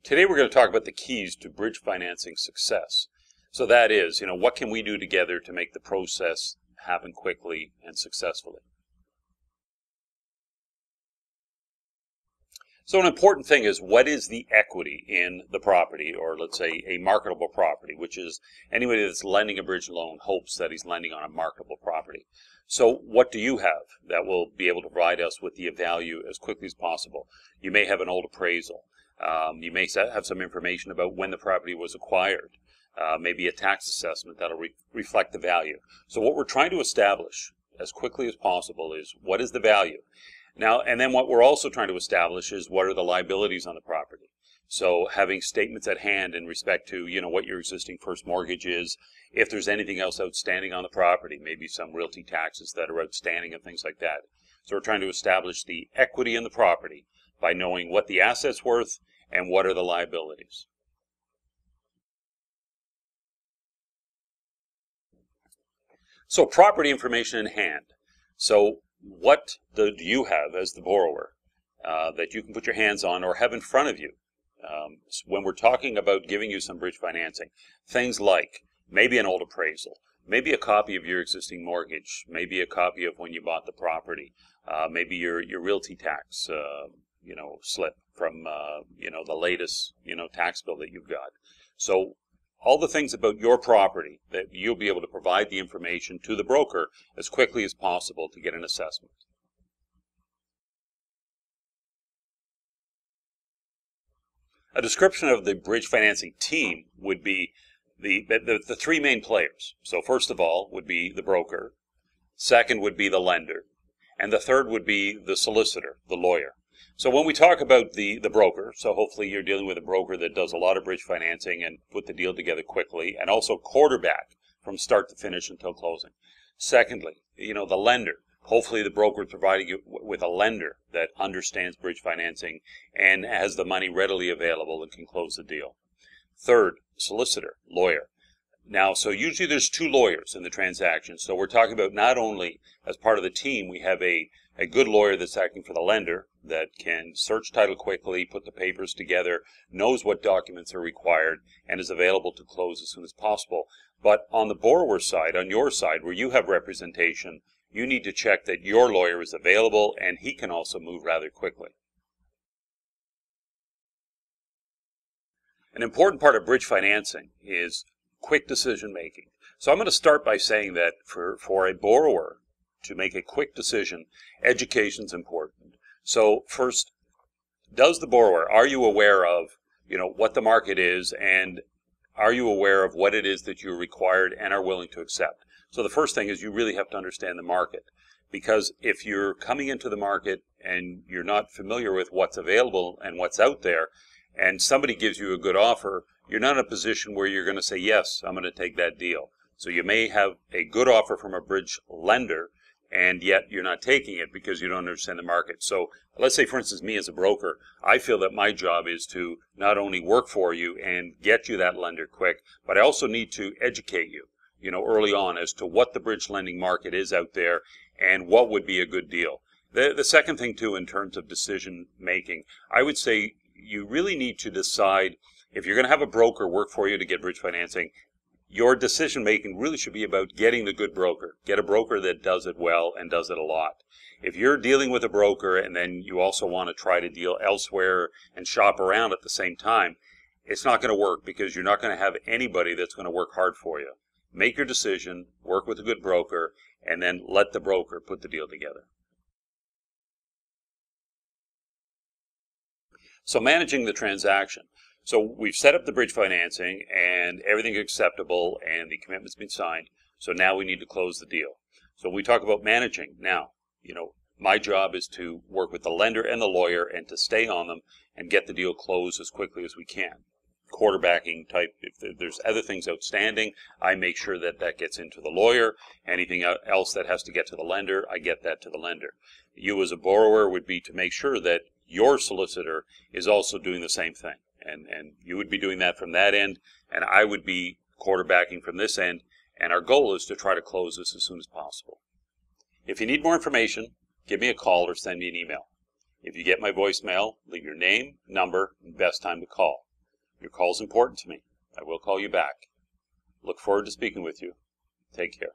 Today we're going to talk about the keys to bridge financing success. So that is, what can we do together to make the process happen quickly and successfully? So an important thing is, what is the equity in the property, or let's say a marketable property, which is anybody that's lending a bridge loan hopes that he's lending on a marketable property. So what do you have that will be able to provide us with the value as quickly as possible? You may have an old appraisal. You may have some information about when the property was acquired, maybe a tax assessment that'll reflect the value. So what we're trying to establish as quickly as possible is, what is the value? Now, and then what we're also trying to establish is, what are the liabilities on the property? So having statements at hand in respect to, what your existing first mortgage is, if there's anything else outstanding on the property, maybe some realty taxes that are outstanding and things like that. So we're trying to establish the equity in the property by knowing what the asset's worth and what are the liabilities. So property information in hand. So what do you have as the borrower that you can put your hands on or have in front of you when we're talking about giving you some bridge financing? Things like maybe an old appraisal, maybe a copy of your existing mortgage, maybe a copy of when you bought the property, maybe your realty tax slip from the latest tax bill that you've got. So all the things about your property that you'll be able to provide the information to the broker as quickly as possible to get an assessment. A description of the bridge financing team would be the three main players. So first of all would be the broker, second would be the lender, and the third would be the solicitor, the lawyer. So when we talk about the broker, so hopefully you're dealing with a broker that does a lot of bridge financing and put the deal together quickly, and also quarterback from start to finish until closing. Secondly, the lender. Hopefully the broker is providing you with a lender that understands bridge financing and has the money readily available and can close the deal. Third, solicitor, lawyer. Now, so usually there's two lawyers in the transaction. So we're talking about, not only as part of the team, we have a good lawyer that's acting for the lender that can search title quickly, put the papers together, knows what documents are required, and is available to close as soon as possible. But on the borrower side, on your side, where you have representation, you need to check that your lawyer is available and he can also move rather quickly. An important part of bridge financing is quick decision making. So I'm going to start by saying that for a borrower to make a quick decision, education is important. So first, are you aware of what the market is, and are you aware of what it is that you're required and are willing to accept? So the first thing is, you really have to understand the market, because if you're coming into the market and you're not familiar with what's available and what's out there, and somebody gives you a good offer, you're not in a position where you're going to say, yes, I'm going to take that deal. So you may have a good offer from a bridge lender, and yet you're not taking it because you don't understand the market. So let's say, for instance, me as a broker, I feel that my job is to not only work for you and get you that lender quick, but I also need to educate you, early on as to what the bridge lending market is out there and what would be a good deal. The second thing too, in terms of decision making, I would say you really need to decide, if you're going to have a broker work for you to get bridge financing, your decision making really should be about getting the good broker. Get a broker that does it well and does it a lot. If you're dealing with a broker and then you also want to try to deal elsewhere and shop around at the same time, it's not going to work, because you're not going to have anybody that's going to work hard for you. Make your decision, work with a good broker, and then let the broker put the deal together. So managing the transaction. So we've set up the bridge financing and everything's acceptable and the commitment's been signed. So now we need to close the deal. So we talk about managing. Now, my job is to work with the lender and the lawyer and to stay on them and get the deal closed as quickly as we can. Quarterbacking type, if there's other things outstanding, I make sure that that gets into the lawyer. Anything else that has to get to the lender, I get that to the lender. You as a borrower would be to make sure that your solicitor is also doing the same thing. And you would be doing that from that end, and I would be quarterbacking from this end, and our goal is to try to close this as soon as possible. If you need more information, give me a call or send me an email. If you get my voicemail, leave your name, number, and best time to call. Your call is important to me. I will call you back. Look forward to speaking with you. Take care.